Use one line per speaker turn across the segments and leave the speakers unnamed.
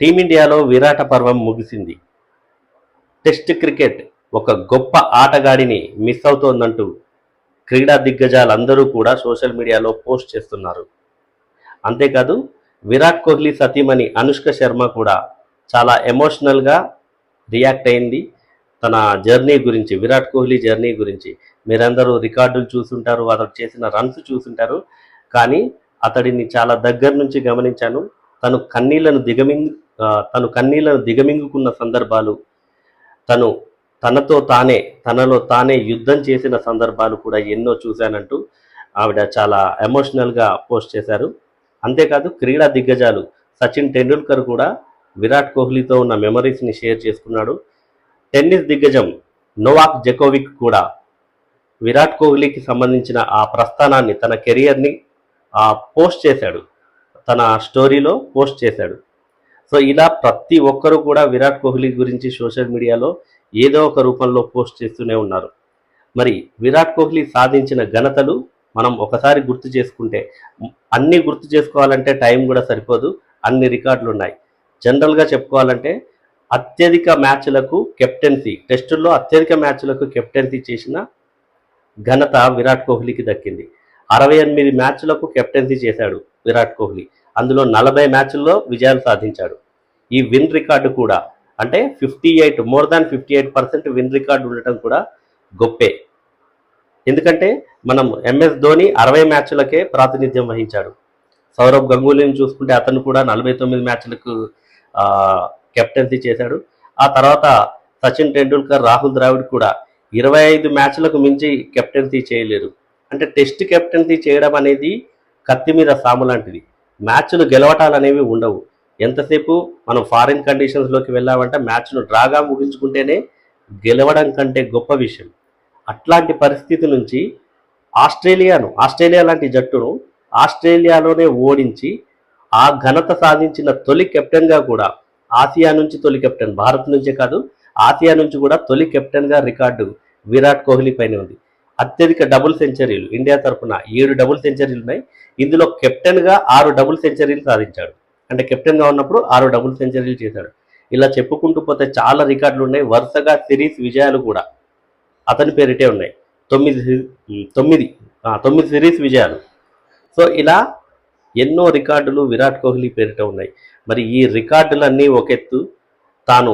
టీమిండియాలో విరాట పర్వం ముగిసింది. Test cricket ఒక గొప్ప ఆటగాడిని మిస్ అవుతోందంటూ క్రీడా దిగ్గజాలందరూ కూడా సోషల్ మీడియాలో పోస్ట్ చేస్తున్నారు. అంతేకాదు విరాట్ కోహ్లీ సతీమణి అనుష్క శర్మ కూడా చాలా ఎమోషనల్గా రియాక్ట్ అయింది. తన జర్నీ గురించి, విరాట్ కోహ్లీ జర్నీ గురించి. మీరందరూ రికార్డులు చూసుంటారు, అతడు చేసిన రన్స్ చూసుంటారు. కానీ అతడిని చాలా దగ్గర నుంచి గమనించాను. తను కన్నీళ్లను దిగమింగుకున్న సందర్భాలు, తను తనలో తానే యుద్ధం చేసిన సందర్భాలు కూడా ఎన్నో చూశానంటూ ఆవిడ చాలా ఎమోషనల్గా పోస్ట్ చేశారు. అంతేకాదు క్రీడా దిగ్గజాలు సచిన్ టెండూల్కర్ కూడా విరాట్ కోహ్లీతో ఉన్న మెమరీస్ని షేర్ చేసుకున్నాడు. టెన్నిస్ దిగ్గజం నోవాక్ జకోవిక్ కూడా విరాట్ కోహ్లీకి సంబంధించిన ఆ ప్రస్థానాన్ని, తన కెరియర్ని పోస్ట్ చేశాడు, తన స్టోరీలో పోస్ట్ చేశాడు. సో ఇలా ప్రతి ఒక్కరూ కూడా విరాట్ కోహ్లీ గురించి సోషల్ మీడియాలో ఏదో ఒక రూపంలో పోస్ట్ చేస్తూనే ఉన్నారు. మరి విరాట్ కోహ్లీ సాధించిన ఘనతలు మనం ఒకసారి గుర్తు చేసుకుంటే, అన్నీ గుర్తు చేసుకోవాలంటే టైం కూడా సరిపోదు, అన్ని రికార్డులు ఉన్నాయి. జనరల్గా చెప్పుకోవాలంటే అత్యధిక మ్యాచ్లకు కెప్టెన్సీ, టెస్టుల్లో అత్యధిక మ్యాచ్లకు కెప్టెన్సీ చేసిన ఘనత విరాట్ కోహ్లీకి దక్కింది. 68 మ్యాచ్లకు కెప్టెన్సీ చేశాడు విరాట్ కోహ్లీ. అందులో 40 మ్యాచ్ల్లో విజయాలు సాధించాడు. ఈ విన్ రికార్డు కూడా, అంటే 58% విన్ రికార్డు ఉండటం కూడా గొప్పే. ఎందుకంటే మనం ఎంఎస్ ధోని 60 మ్యాచ్లకే ప్రాతినిధ్యం వహించాడు. సౌరవ్ గంగూలీని చూసుకుంటే అతను కూడా 49 మ్యాచ్లకు కెప్టెన్సీ చేశాడు. ఆ తర్వాత సచిన్ టెండూల్కర్, రాహుల్ ద్రావిడ్ కూడా 25 మ్యాచ్లకు మించి కెప్టెన్సీ చేయలేరు. అంటే టెస్ట్ కెప్టెన్సీ చేయడం అనేది కత్తి మీద సాము లాంటిది. మ్యాచ్లు గెలవటాలు అనేవి ఉండవు. ఎంతసేపు మనం ఫారిన్ కండిషన్స్లోకి వెళ్ళామంటే మ్యాచ్ను డ్రాగా ముగించుకుంటేనే గెలవడం కంటే గొప్ప విషయం. అట్లాంటి పరిస్థితి నుంచి ఆస్ట్రేలియా లాంటి జట్టును ఆస్ట్రేలియాలోనే ఓడించి ఆ ఘనత సాధించిన తొలి కెప్టెన్గా కూడా, ఆసియా నుంచి తొలి కెప్టెన్, భారత్ నుంచే కాదు ఆసియా నుంచి కూడా తొలి కెప్టెన్గా రికార్డు విరాట్ కోహ్లీ పైన ఉంది. అత్యధిక డబుల్ సెంచరీలు, ఇండియా తరఫున 7 డబుల్ సెంచరీలు ఉన్నాయి. ఇందులో కెప్టెన్గా 6 డబుల్ సెంచరీలు సాధించాడు. అంటే కెప్టెన్గా ఉన్నప్పుడు 6 డబుల్ సెంచరీలు చేశాడు. ఇలా చెప్పుకుంటూ పోతే చాలా రికార్డులు ఉన్నాయి. వరుసగా సిరీస్ విజయాలు కూడా అతని పేరిటే ఉన్నాయి. 9 సిరీస్ విజయాలు. సో ఇలా ఎన్నో రికార్డులు విరాట్ కోహ్లీ పేరిట ఉన్నాయి. మరి ఈ రికార్డులన్నీ ఒకెత్తు, తాను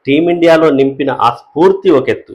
టీమిండియాలో నింపిన ఆ స్ఫూర్తి ఒకెత్తు.